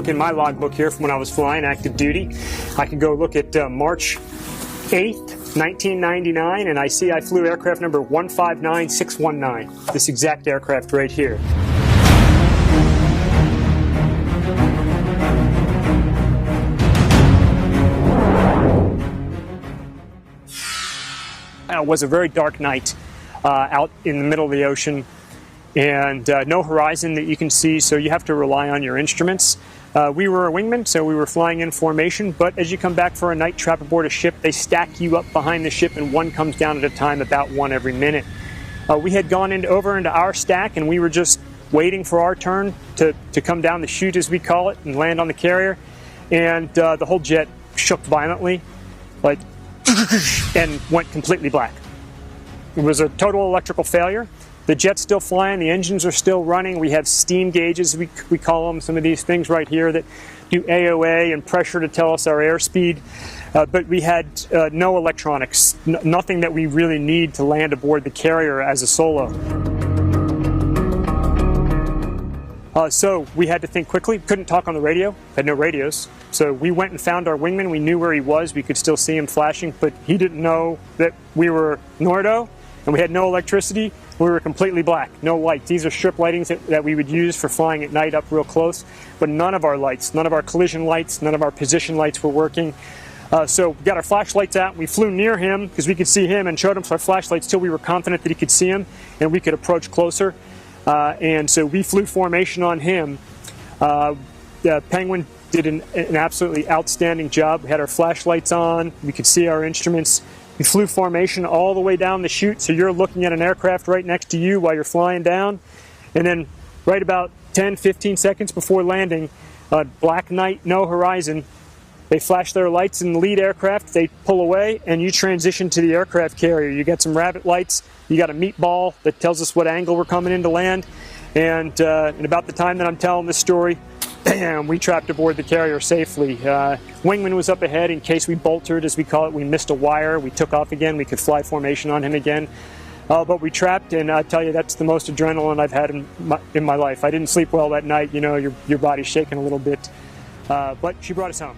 look in my logbook here from when I was flying active duty. I can go look at March 8th, 1999, and I see I flew aircraft number 159619, this exact aircraft right here. It was a very dark night out in the middle of the ocean, and no horizon that you can see, so you have to rely on your instruments. We were a wingman, so we were flying in formation, but as you come back for a night trap aboard a ship, they stack you up behind the ship, and one comes down at a time, about one every minute. We had gone over into our stack, and we were just waiting for our turn to come down the chute, as we call it, and land on the carrier, and the whole jet shook violently, like, and went completely black. It was a total electrical failure. The jet's still flying, the engines are still running. We have steam gauges, we call them, some of these things right here that do AOA and pressure to tell us our airspeed. But we had no electronics, nothing that we really need to land aboard the carrier as a solo. So we had to think quickly, couldn't talk on the radio, had no radios. So we went and found our wingman, we knew where he was, we could still see him flashing, but he didn't know that we were Nordo, and we had no electricity, we were completely black, no lights. These are strip lightings that we would use for flying at night up real close, but none of our lights, none of our collision lights, none of our position lights were working. So we got our flashlights out, we flew near him because we could see him and showed him our flashlights till we were confident that he could see him and we could approach closer. And so we flew formation on him. The Penguin did an absolutely outstanding job. We had our flashlights on, we could see our instruments. We flew formation all the way down the chute, so you're looking at an aircraft right next to you while you're flying down. And then right about 10-15 seconds before landing, black night, no horizon, they flash their lights in the lead aircraft, they pull away, and you transition to the aircraft carrier. You got some rabbit lights, you got a meatball that tells us what angle we're coming in to land, and about the time that I'm telling this story, we trapped aboard the carrier safely. Wingman was up ahead in case we boltered, as we call it. We missed a wire, we took off again, we could fly formation on him again. But we trapped, and I tell you, that's the most adrenaline I've had in my life. I didn't sleep well that night, you know, your body's shaking a little bit. But she brought us home.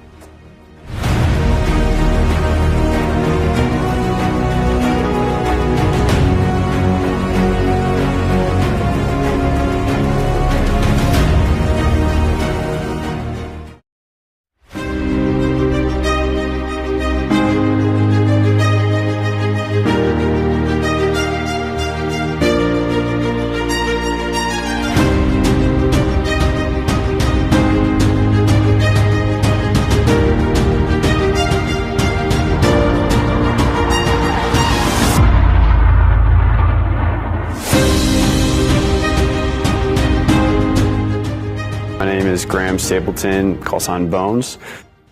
My name is Graham Stapleton, call sign Bones.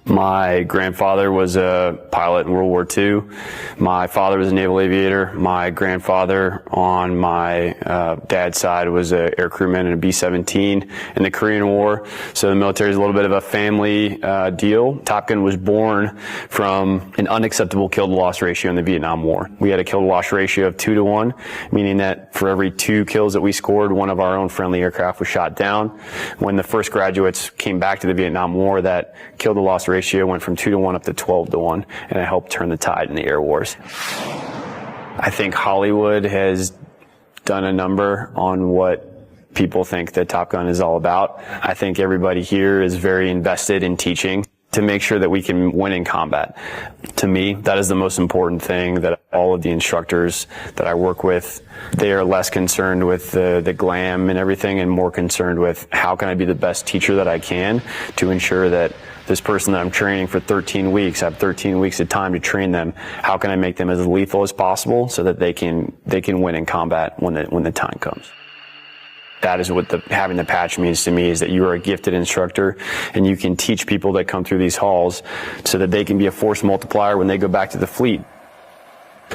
My grandfather was a pilot in World War II. My father was a naval aviator. My grandfather on my dad's side was an air crewman in a B-17 in the Korean War. So the military is a little bit of a family deal. Top Gun was born from an unacceptable kill-to-loss ratio in the Vietnam War. We had a kill-to-loss ratio of 2-to-1, meaning that for every 2 kills that we scored, one of our own friendly aircraft was shot down. When the first graduates came back to the Vietnam War, that kill-to-loss ratio went from 2-to-1 up to 12-to-1, and it helped turn the tide in the air wars. I think Hollywood has done a number on what people think that Top Gun is all about. I think everybody here is very invested in teaching to make sure that we can win in combat. To me, that is the most important thing, that all of the instructors that I work with, they are less concerned with the glam and everything and more concerned with how can I be the best teacher that I can to ensure that this person that I'm training for 13 weeks, I have 13 weeks of time to train them. How can I make them as lethal as possible so that they can win in combat when the time comes? That is what having the patch means to me, is that you are a gifted instructor and you can teach people that come through these halls so that they can be a force multiplier when they go back to the fleet.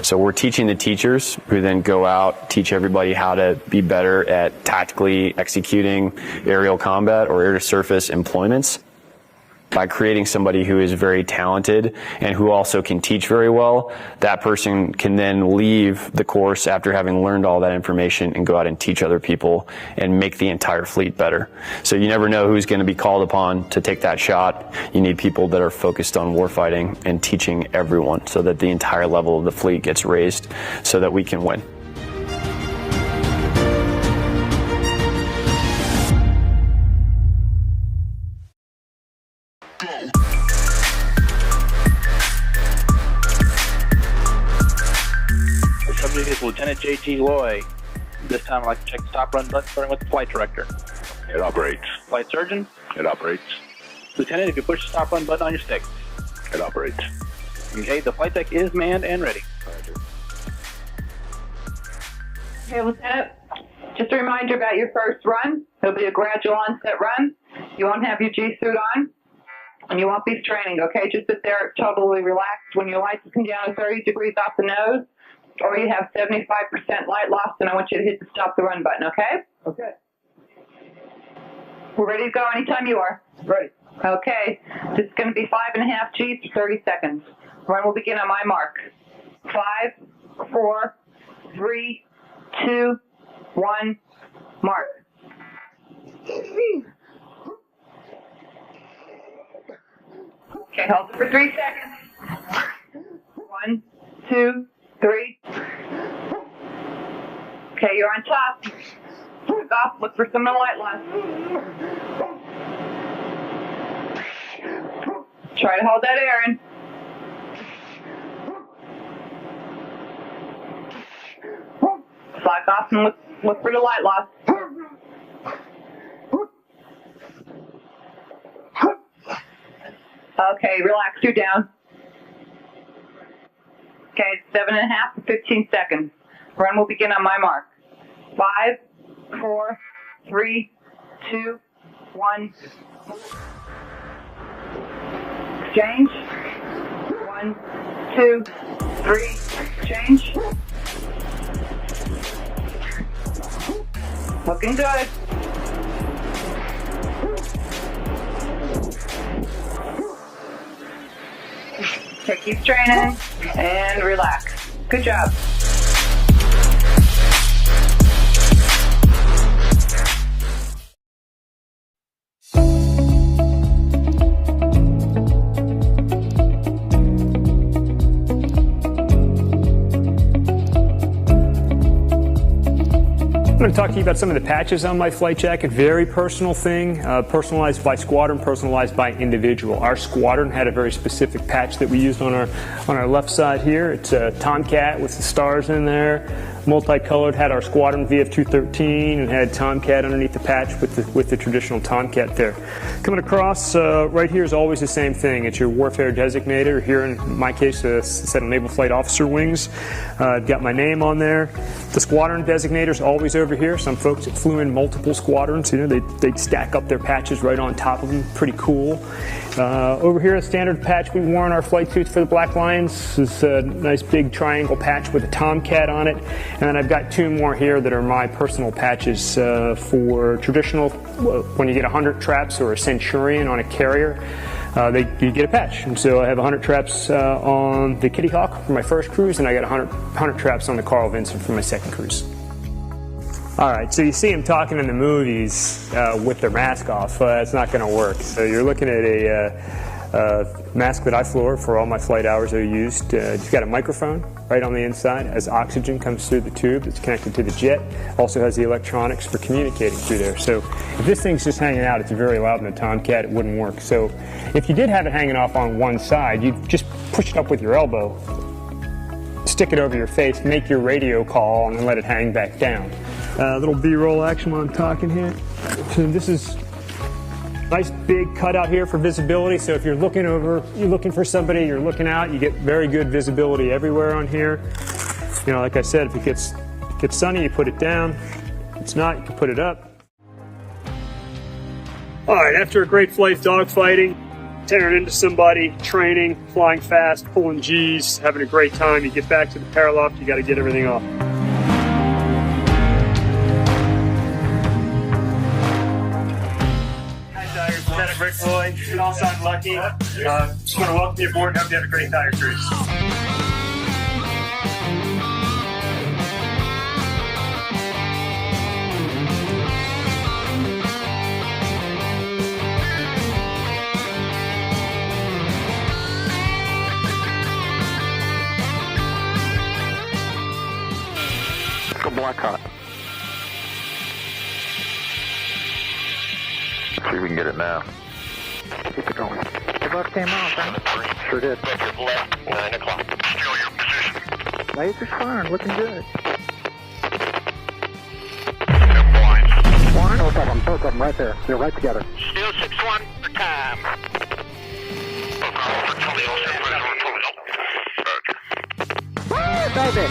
So we're teaching the teachers who then go out, teach everybody how to be better at tactically executing aerial combat or air-to-surface employments. By creating somebody who is very talented and who also can teach very well, that person can then leave the course after having learned all that information and go out and teach other people and make the entire fleet better. So you never know who's going to be called upon to take that shot. You need people that are focused on warfighting and teaching everyone so that the entire level of the fleet gets raised so that we can win. Subject is Lieutenant J.T. Loy. This time I'd like to check the stop run button starting with the flight director. It operates. Flight surgeon. It operates. Lieutenant, if you push the stop run button on your stick. It operates. Okay, the flight deck is manned and ready. Okay, Lieutenant, just a reminder about your first run. It'll be a gradual onset run. You won't have your G-suit on, and you won't be straining, okay? Just sit there totally relaxed. When your lights come down to 30 degrees off the nose, or you have 75% light loss, and I want you to hit the stop the run button, okay? Okay. We're ready to go anytime you are. Ready. Okay, this is going to be 5.5 Gs for 30 seconds. Run will begin on my mark. 5, 4, 3, 2, 1, mark. Okay, hold it for 3 seconds. 1, 2, 3. Okay, you're on top. Look off, look for some light loss. Try to hold that air in. Slack off and look for the light loss. Okay, relax, you're down. Okay, it's 7.5 to 15 seconds. Run will begin on my mark. 5, 4, 3, 2, 1. Exchange. 1, 2, 3. Change. Looking good. Okay, keep training and relax. Good job. I'm going to talk to you about some of the patches on my flight jacket. Very personal thing, personalized by squadron, personalized by individual. Our squadron had a very specific patch that we used on our left side here. It's a Tomcat with the stars in there, multicolored. Had our squadron VF213 and had Tomcat underneath the patch with the traditional Tomcat there. Coming across right here is always the same thing. It's your warfare designator. Here in my case, a set of Naval Flight Officer wings. I've got my name on there. The squadron designator is always over here. Some folks that flew in multiple squadrons, you know, they'd stack up their patches right on top of them. Pretty cool. Over here, a standard patch we wore on our flight suits for the Black Lions. This is a nice big triangle patch with a Tomcat on it. And then I've got 2 more here that are my personal patches for traditional, when you get 100 traps or a Centurion on a carrier. You get a patch. And so I have 100 traps on the Kitty Hawk for my first cruise, and I got 100 traps on the Carl Vinson for my second cruise. All right, so you see them talking in the movies with their mask off. It's not going to work. So you're looking at a mask that I flew for all my flight hours I used. It's got a microphone right on the inside as oxygen comes through the tube. It's connected to the jet. Also has the electronics for communicating through there. So if this thing's just hanging out, it's very loud in the Tomcat, it wouldn't work. So if you did have it hanging off on one side, you'd just push it up with your elbow, stick it over your face, make your radio call, and then let it hang back down. Little B-roll action while I'm talking here. So this is nice big cutout here for visibility. So if you're looking for somebody, you're looking out, you get very good visibility everywhere on here. You know, like I said, if it gets sunny, you put it down. If it's not, you can put it up. All right, after a great flight dogfighting, tearing into somebody, training, flying fast, pulling G's, having a great time, you get back to the paraloft, you got to get everything off. Lloyd, call sign Lucky. Just want to welcome you aboard and hope you have a great tire cruise. Go black hot. See if we can get it now. Keep it going. The bus came off, huh? Sure did. Left, 9 o'clock. Still your position. Laser's firing, looking good. Blind. Both of them right there. They're right together. Still 6-1 for time. Woo, baby!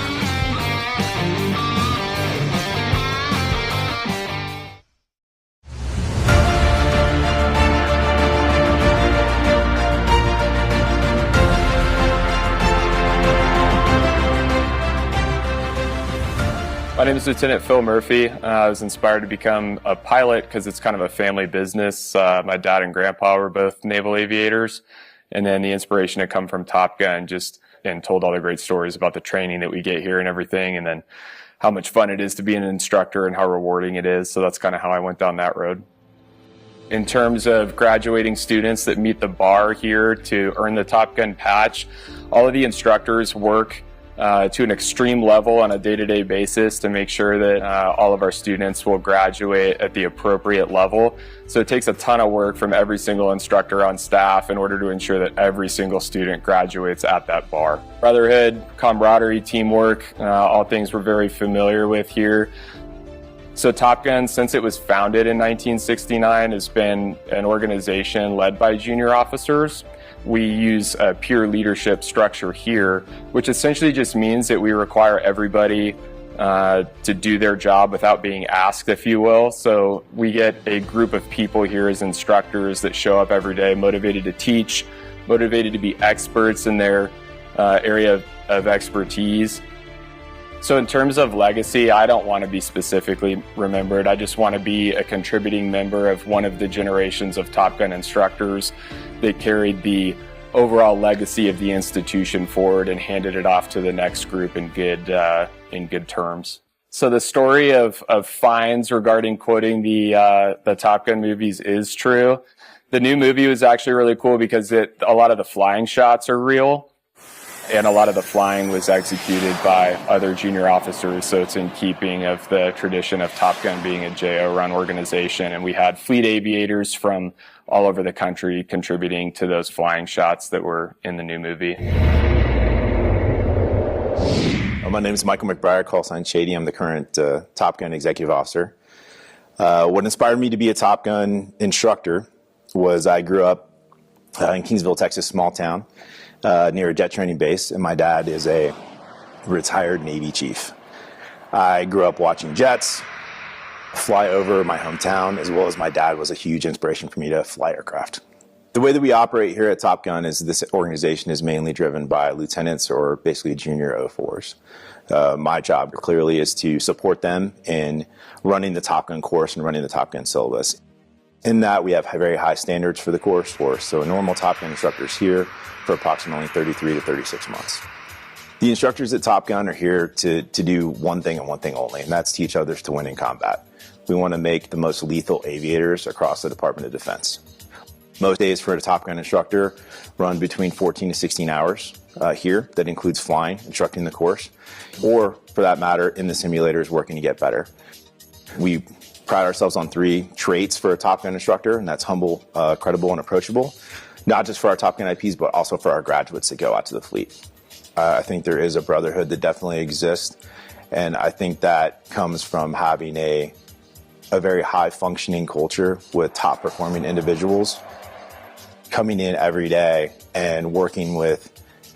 My name is Lieutenant Phil Murphy. I was inspired to become a pilot because it's kind of a family business. My dad and grandpa were both naval aviators, and then the inspiration had come from Top Gun, and told all the great stories about the training that we get here and everything, and then how much fun it is to be an instructor and how rewarding it is. So that's kind of how I went down that road. In terms of graduating students that meet the bar here to earn the Top Gun patch, all of the instructors work to an extreme level on a day-to-day basis to make sure that all of our students will graduate at the appropriate level. So it takes a ton of work from every single instructor on staff in order to ensure that every single student graduates at that bar. Brotherhood, camaraderie, teamwork, all things we're very familiar with here. So Top Gun, since it was founded in 1969, has been an organization led by junior officers. We use a peer leadership structure here, which essentially just means that we require everybody to do their job without being asked, if you will. So we get a group of people here as instructors that show up every day motivated to teach, motivated to be experts in their area of expertise. So in terms of legacy, I don't want to be specifically remembered. I just want to be a contributing member of one of the generations of Top Gun instructors that carried the overall legacy of the institution forward and handed it off to the next group in good terms. So the story of fines regarding quoting the Top Gun movies is true. The new movie was actually really cool because a lot of the flying shots are real. And a lot of the flying was executed by other junior officers, so it's in keeping of the tradition of Top Gun being a JO-run organization. And we had fleet aviators from all over the country contributing to those flying shots that were in the new movie. My name is Michael McBride, call sign Shady. I'm the current Top Gun executive officer. What inspired me to be a Top Gun instructor was I grew up in Kingsville, Texas, small town. Near a jet training base, and my dad is a retired Navy chief. I grew up watching jets fly over my hometown, as well as my dad was a huge inspiration for me to fly aircraft. The way that we operate here at Top Gun is this organization is mainly driven by lieutenants or basically junior 04s. My job clearly is to support them in running the Top Gun course and running the Top Gun syllabus. In that, we have very high standards for the course. So a normal Top Gun instructor is here for approximately 33 to 36 months. The instructors at Top Gun are here to do one thing and one thing only, and that's teach others to win in combat. We want to make the most lethal aviators across the Department of Defense. Most days for a Top Gun instructor run between 14 to 16 hours here. That includes flying, instructing the course, or for that matter, in the simulators working to get better. We pride ourselves on 3 traits for a Top Gun instructor, and that's humble, credible, and approachable. Not just for our Top Gun IPs, but also for our graduates that go out to the fleet. I think there is a brotherhood that definitely exists, and I think that comes from having a very high-functioning culture with top-performing individuals coming in every day and working with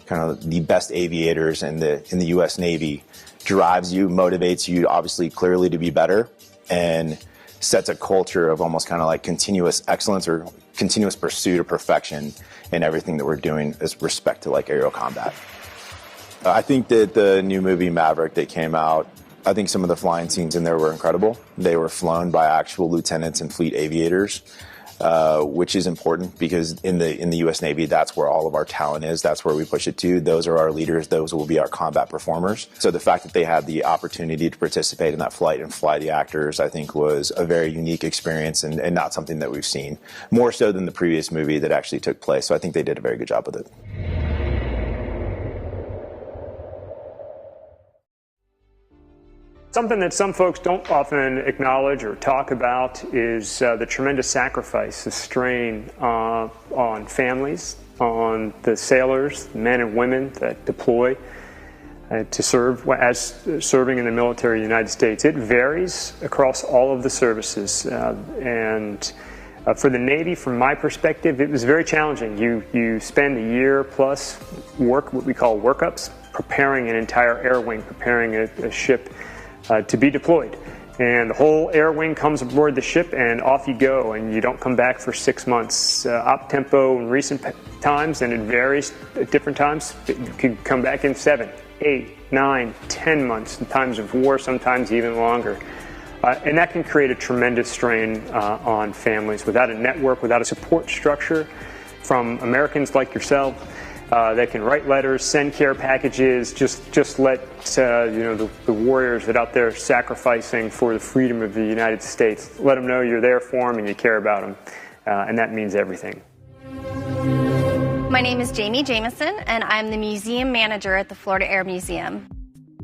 kind of the best aviators in the U.S. Navy drives you, motivates you, obviously, clearly to be better, and sets a culture of almost kind of like continuous excellence or continuous pursuit of perfection in everything that we're doing with respect to like aerial combat. I think that the new movie Maverick that came out, I think some of the flying scenes in there were incredible. They were flown by actual lieutenants and fleet aviators. which is important because in the U.S. Navy, that's where all of our talent is. That's where we push it to. Those are our leaders. Those will be our combat performers. So the fact that they had the opportunity to participate in that flight and fly the actors, I think, was a very unique experience and not something that we've seen, more so than the previous movie that actually took place. So I think they did a very good job with it. Something that some folks don't often acknowledge or talk about is the tremendous sacrifice, the strain on families, on the sailors, men and women that deploy to serve as serving in the military of the United States. It varies across all of the services, and for the Navy, from my perspective, it was very challenging. You spend a year plus what we call workups, preparing an entire air wing, preparing a ship to be deployed. And the whole air wing comes aboard the ship and off you go, and you don't come back for 6 months. Op tempo in recent times, and it varies at different times, you could come back in 7, 8, 9, 10 months in times of war, sometimes even longer. And that can create a tremendous strain on families without a network, without a support structure from Americans like yourself. That can write letters, send care packages, just let the warriors that are out there sacrificing for the freedom of the United States, let them know you're there for them and you care about them, and that means everything. My name is Jamie Jameson, and I'm the museum manager at the Florida Air Museum.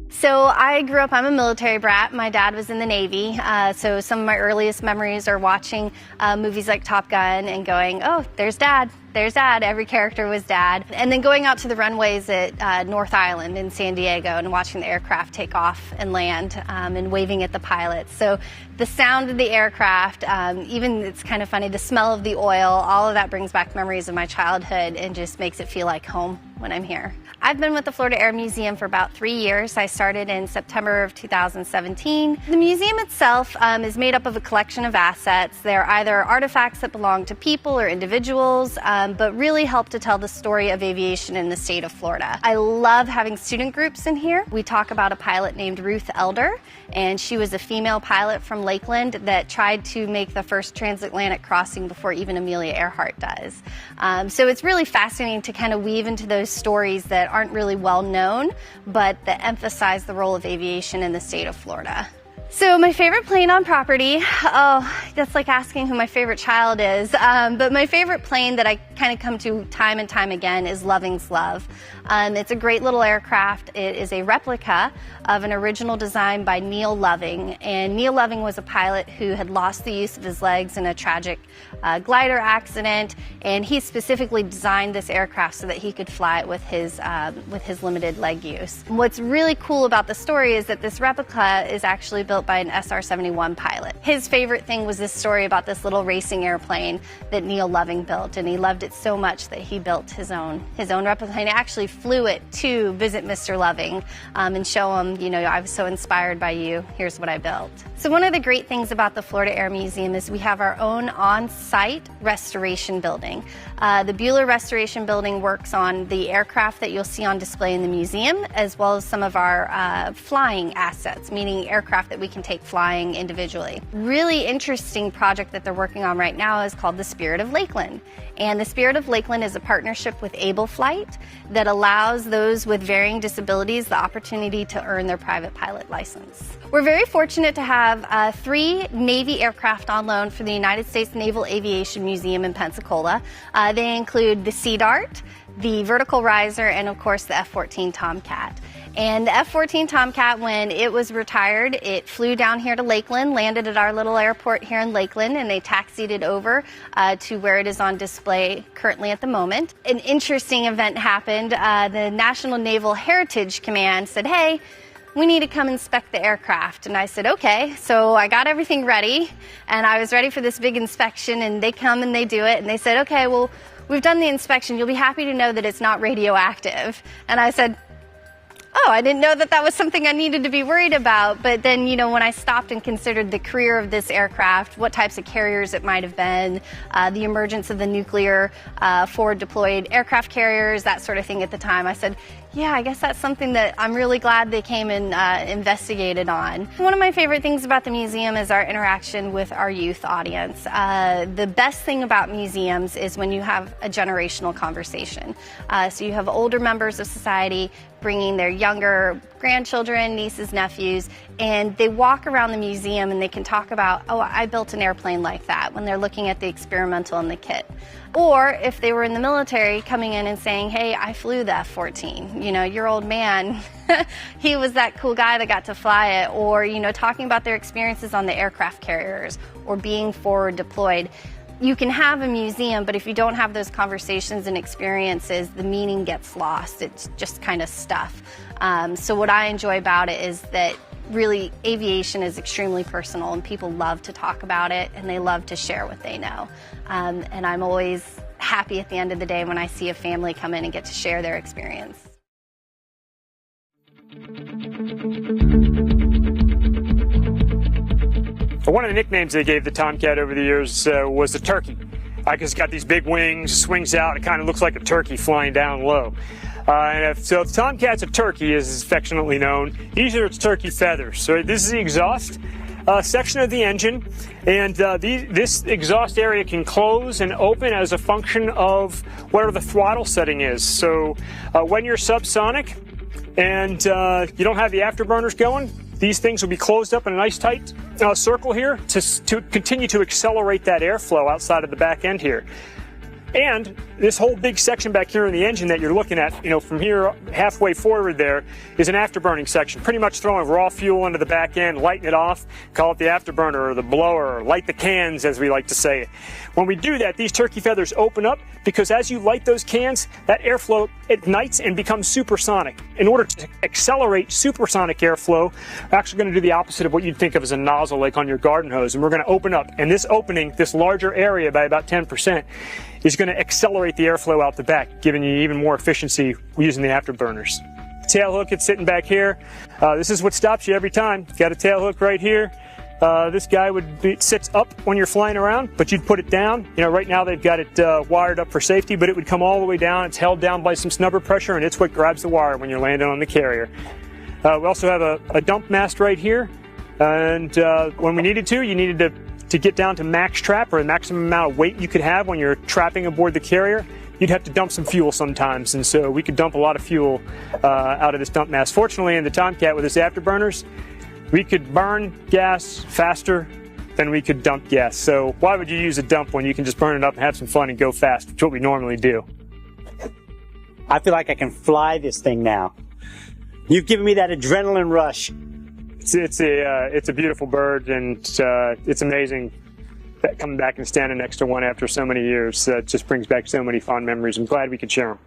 So I grew up, I'm a military brat. My dad was in the Navy, so some of my earliest memories are watching movies like Top Gun and going, oh, there's Dad. There's Dad. Every character was Dad. And then going out to the runways at North Island in San Diego and watching the aircraft take off and land and waving at the pilots. So the sound of the aircraft, even it's kind of funny, the smell of the oil, all of that brings back memories of my childhood and just makes it feel like home when I'm here. I've been with the Florida Air Museum for about 3 years. I started in September of 2017. The museum itself is made up of a collection of assets. They're either artifacts that belong to people or individuals, but really help to tell the story of aviation in the state of Florida. I love having student groups in here. We talk about a pilot named Ruth Elder, and she was a female pilot from Lakeland that tried to make the first transatlantic crossing before even Amelia Earhart does. So it's really fascinating to kind of weave into those stories that aren't really well known, but that emphasize the role of aviation in the state of Florida. So my favorite plane on property, oh, that's like asking who my favorite child is, but my favorite plane that I kind of come to time and time again is Loving's Love. It's a great little aircraft. It is a replica of an original design by Neil Loving, and Neil Loving was a pilot who had lost the use of his legs in a tragic glider accident, and he specifically designed this aircraft so that he could fly it with his limited leg use. What's really cool about the story is that this replica is actually built by an SR-71 pilot. His favorite thing was this story about this little racing airplane that Neil Loving built, and he loved it so much that he built his own replica. He actually flew it to visit Mr. Loving and show him, I was so inspired by you, here's what I built. So one of the great things about the Florida Air Museum is we have our own on-site restoration building. The Bueller Restoration Building works on the aircraft that you'll see on display in the museum, as well as some of our flying assets, meaning aircraft that we can take flying individually. Really interesting project that they're working on right now is called the Spirit of Lakeland. And the Spirit of Lakeland is a partnership with Able Flight that allows those with varying disabilities the opportunity to earn their private pilot license. We're very fortunate to have 3 Navy aircraft on loan for the United States Naval Aviation Museum in Pensacola. They include the Sea Dart, the Vertical Riser, and of course the F-14 Tomcat. And the F-14 Tomcat, when it was retired, it flew down here to Lakeland, landed at our little airport here in Lakeland, and they taxied it over to where it is on display currently at the moment. An interesting event happened. The National Naval Heritage Command said, hey, we need to come inspect the aircraft. And I said, okay. So I got everything ready, and I was ready for this big inspection, and they come and they do it, and they said, okay, well, we've done the inspection. You'll be happy to know that it's not radioactive. And I said, oh, I didn't know that that was something I needed to be worried about. But then, when I stopped and considered the career of this aircraft, what types of carriers it might have been, the emergence of the nuclear forward deployed aircraft carriers, that sort of thing at the time, I said, Yeah, I guess that's something that I'm really glad they came and investigated on. One of my favorite things about the museum is our interaction with our youth audience. The best thing about museums is when you have a generational conversation. So you have older members of society bringing their younger grandchildren, nieces, nephews, and they walk around the museum and they can talk about, oh, I built an airplane like that, when they're looking at the experimental and the kit. Or if they were in the military, coming in and saying, hey, I flew the F-14. You know, your old man, he was that cool guy that got to fly it. Or, you know, talking about their experiences on the aircraft carriers or being forward deployed. You can have a museum, but if you don't have those conversations and experiences, the meaning gets lost. It's just kind of stuff. So what I enjoy about it is that really aviation is extremely personal and people love to talk about it and they love to share what they know. And I'm always happy at the end of the day when I see a family come in and get to share their experience. One of the nicknames they gave the Tomcat over the years was the turkey. Because it's got these big wings, swings out, it kind of looks like a turkey flying down low. So if Tomcat's a turkey, as is affectionately known, these are its turkey feathers. So this is the exhaust section of the engine, and this exhaust area can close and open as a function of whatever the throttle setting is. So when you're subsonic and you don't have the afterburners going, these things will be closed up in a nice tight circle here to continue to accelerate that airflow outside of the back end here. And this whole big section back here in the engine that you're looking at, you know, from here halfway forward there is an afterburning section, pretty much throwing raw fuel into the back end, lighting it off, call it the afterburner or the blower, or light the cans as we like to say it. When we do that, these turkey feathers open up because as you light those cans, that airflow ignites and becomes supersonic. In order to accelerate supersonic airflow, we're actually going to do the opposite of what you'd think of as a nozzle like on your garden hose, and we're going to open up. And this opening, this larger area by about 10%, is going to accelerate the airflow out the back, giving you even more efficiency using the afterburners. Tail hook, it's sitting back here. This is what stops you every time. Got a tail hook right here. This guy sits up when you're flying around, but you'd put it down. You know, right now they've got it wired up for safety, but it would come all the way down. It's held down by some snubber pressure, and it's what grabs the wire when you're landing on the carrier. We also have a dump mast right here, and when we needed to, you needed to get down to max trap, or the maximum amount of weight you could have when you're trapping aboard the carrier, you'd have to dump some fuel sometimes, and so we could dump a lot of fuel out of this dump mast. Fortunately, in the Tomcat with its afterburners, we could burn gas faster than we could dump gas. So why would you use a dump when you can just burn it up and have some fun and go fast, which is what we normally do. I feel like I can fly this thing now. You've given me that adrenaline rush. It's a beautiful bird, and it's amazing that coming back and standing next to one after so many years. It just brings back so many fond memories. I'm glad we could share them.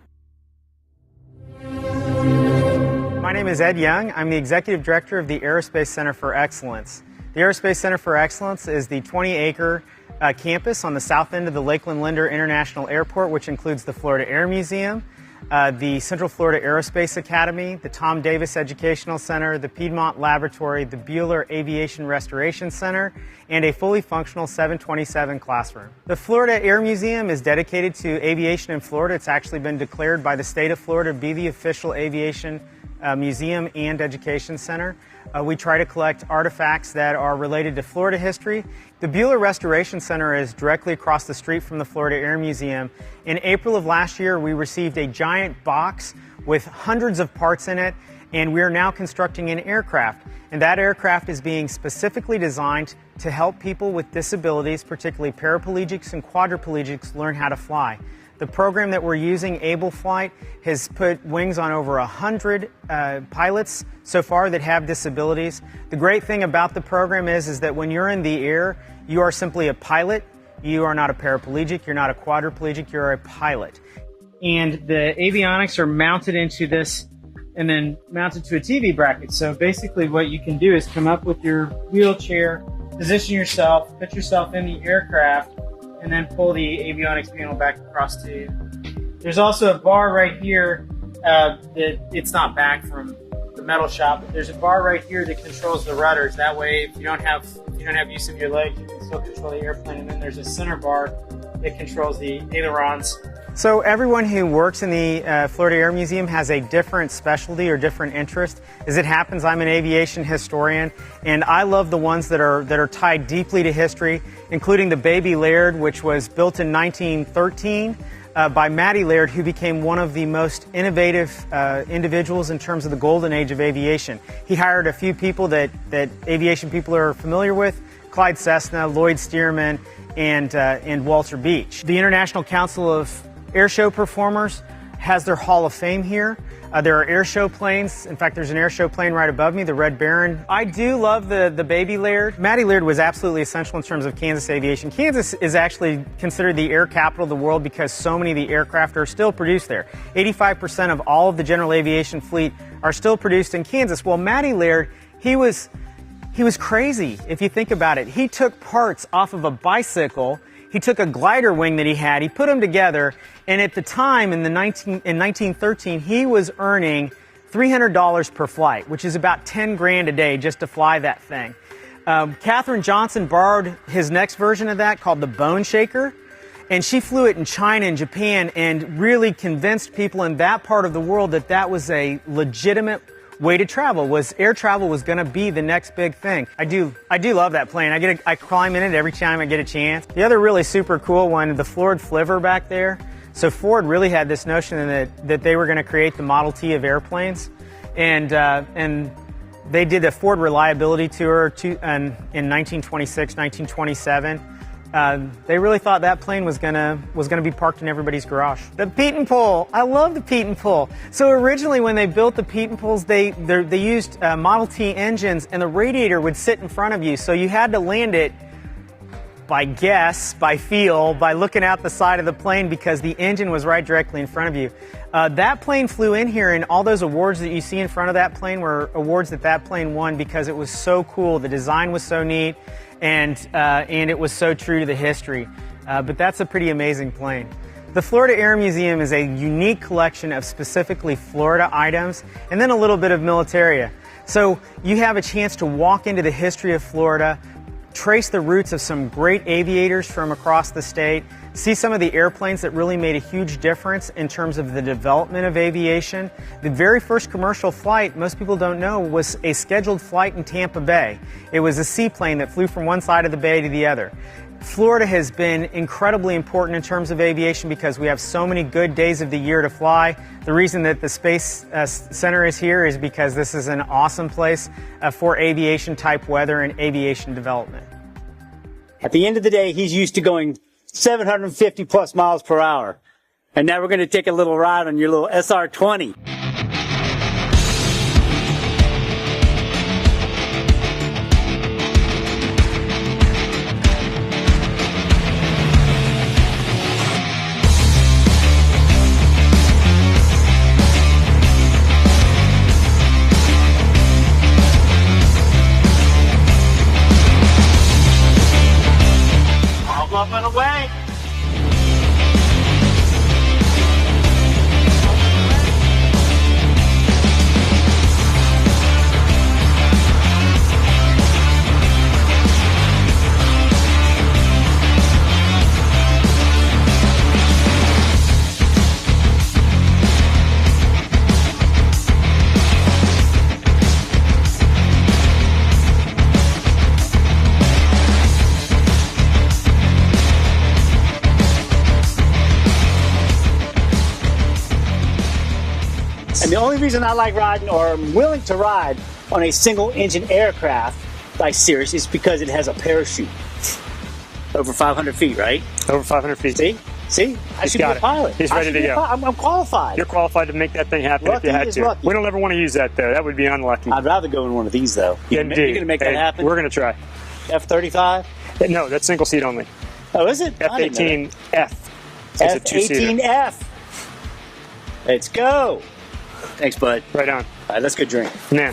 My name is Ed Young. I'm the Executive Director of the Aerospace Center for Excellence. The Aerospace Center for Excellence is the 20-acre campus on the south end of the Lakeland Linder International Airport, which includes the Florida Air Museum, the Central Florida Aerospace Academy, the Tom Davis Educational Center, the Piedmont Laboratory, the Bueller Aviation Restoration Center, and a fully functional 727 classroom. The Florida Air Museum is dedicated to aviation in Florida. It's actually been declared by the state of Florida to be the official aviation museum and education center. We try to collect artifacts that are related to Florida history. The Bueller Restoration Center is directly across the street from the Florida Air Museum. In April of last year, we received a giant box with hundreds of parts in it, and we are now constructing an aircraft. And that aircraft is being specifically designed to help people with disabilities, particularly paraplegics and quadriplegics, learn how to fly. The program that we're using, Able Flight, has put wings on over 100 pilots so far that have disabilities. The great thing about the program is that when you're in the air, you are simply a pilot. You are not a paraplegic, you're not a quadriplegic, you're a pilot. And the avionics are mounted into this and then mounted to a TV bracket. So basically what you can do is come up with your wheelchair, position yourself, put yourself in the aircraft, and then pull the avionics panel back across to you. There's also a bar right here that it's not back from the metal shop, but there's a bar right here that controls the rudders. That way, if you don't have use of your legs, you can still control the airplane. And then there's a center bar that controls the ailerons. So everyone who works in the Florida Air Museum has a different specialty or different interest. As it happens, I'm an aviation historian, and I love the ones that are tied deeply to history, including the Baby Laird, which was built in 1913 by Matty Laird, who became one of the most innovative individuals in terms of the golden age of aviation. He hired a few people that aviation people are familiar with: Clyde Cessna, Lloyd Stearman, and Walter Beach. The International Council of Airshow Performers has their Hall of Fame here. There are airshow planes. In fact, there's an airshow plane right above me, the Red Baron. I do love the Baby Laird. Matty Laird was absolutely essential in terms of Kansas aviation. Kansas is actually considered the air capital of the world because so many of the aircraft are still produced there. 85% of all of the general aviation fleet are still produced in Kansas. Well, Matty Laird, he was crazy if you think about it. He took parts off of a bicycle. He took a glider wing that he had, he put them together, and at the time, in 1913, he was earning $300 per flight, which is about 10 grand a day just to fly that thing. Katherine Johnson borrowed his next version of that, called the Bone Shaker, and she flew it in China and Japan and really convinced people in that part of the world that that was a legitimate way to travel. Air travel was going to be the next big thing. I do love that plane. I climb in it every time I get a chance. The other really super cool one, the Ford Flivver back there. So Ford really had this notion that they were going to create the Model T of airplanes, and they did a Ford reliability tour in 1926, 1927. They really thought that plane was gonna be parked in everybody's garage. The Pete and Pull, I love the Pete and Pull. So originally, when they built the Pete and Pulls, they used Model T engines, and the radiator would sit in front of you. So you had to land it by guess, by feel, by looking out the side of the plane because the engine was right directly in front of you. That plane flew in here, and all those awards that you see in front of that plane were awards that plane won because it was so cool. The design was so neat. And it was so true to the history. But that's a pretty amazing plane. The Florida Air Museum is a unique collection of specifically Florida items and then a little bit of militaria. So you have a chance to walk into the history of Florida, trace the roots of some great aviators from across the state, see some of the airplanes that really made a huge difference in terms of the development of aviation. The very first commercial flight, most people don't know, was a scheduled flight in Tampa Bay. It was a seaplane that flew from one side of the bay to the other. Florida has been incredibly important in terms of aviation because we have so many good days of the year to fly. The reason that the Space Center is here is because this is an awesome place for aviation type weather and aviation development. At the end of the day, he's used to going 750 plus miles per hour. And now we're going to take a little ride on your little SR-20. Up and away. And the only reason I like riding, or I'm willing to ride, on a single-engine aircraft like Cirrus is because it has a parachute. Over 500 feet, right? Over 500 feet. See? I should be a pilot. He's ready to go. I'm qualified. You're qualified to make that thing happen if you had to. Lucky. We don't ever want to use that, though. That would be unlucky. I'd rather go in one of these, though. You're going to make that happen? We're going to try. F-35? No, that's single seat only. Oh, is it? F-18F. It's a two-seater. F-18F. Let's go. Thanks, bud. Right on. All right, let's go drink. Nah.